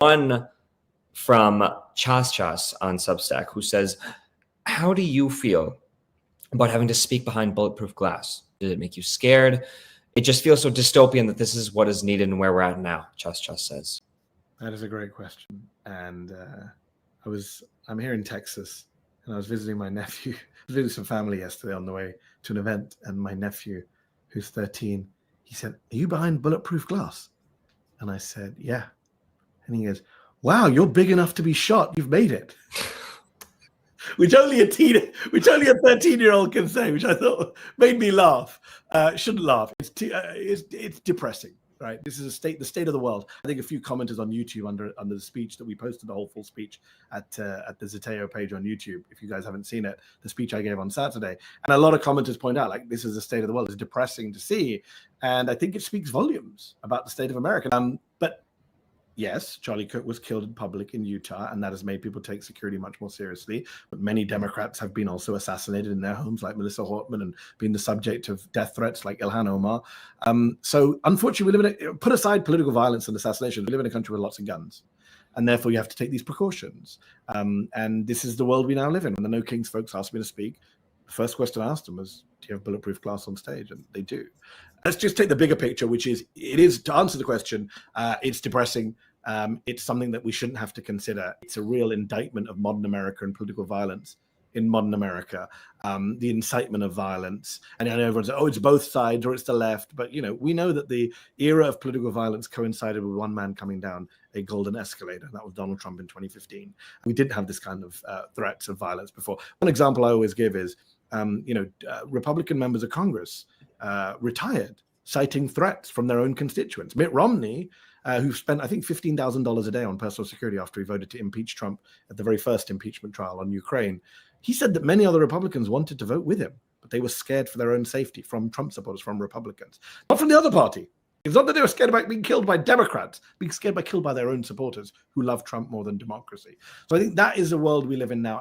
One from Chas on Substack, who says, how do you feel about having to speak behind bulletproof glass? Did it make you scared? It just feels so dystopian that this is what is needed and where we're at now, Chas says. That is a great question. And I'm here in Texas, and I was visiting my nephew. I was visiting some family yesterday on the way to an event, and my nephew, who's 13, he said, "Are you behind bulletproof glass?" And I said, "Yeah." And he goes, "Wow, you're big enough to be shot. You've made it." which only a 13-year-old can say, which I thought made me laugh. Shouldn't laugh. It's depressing, right? This is the state of the world. I think a few commenters on YouTube under the speech that we posted, the whole full speech at the Zeteo page on YouTube. If you guys haven't seen it, the speech I gave on Saturday, and a lot of commenters point out, like, this is the state of the world. It's depressing to see, and I think it speaks volumes about the state of America. But yes, Charlie Kirk was killed in public in Utah, and that has made people take security much more seriously. But many Democrats have been also assassinated in their homes, like Melissa Hortman, and been the subject of death threats like Ilhan Omar. So unfortunately, put aside political violence and assassination, we live in a country with lots of guns. And therefore, you have to take these precautions. And this is the world we now live in. When the No Kings folks asked me to speak, the first question I asked them was, do you have bulletproof glass on stage? And they do. Let's just take the bigger picture, which is, to answer the question, it's depressing. It's something that we shouldn't have to consider. It's a real indictment of modern America and political violence in modern America, the incitement of violence. And I know everyone says, oh, it's both sides or it's the left. But, we know that the era of political violence coincided with one man coming down a golden escalator. That was Donald Trump in 2015. We didn't have this kind of threats of violence before. One example I always give is, Republican members of Congress retired, citing threats from their own constituents. Mitt Romney, who spent, I think, $15,000 a day on personal security after he voted to impeach Trump at the very first impeachment trial on Ukraine. He said that many other Republicans wanted to vote with him, but they were scared for their own safety from Trump supporters, from Republicans, not from the other party. It's not that they were scared about being killed by Democrats, being killed by their own supporters who love Trump more than democracy. So I think that is the world we live in now.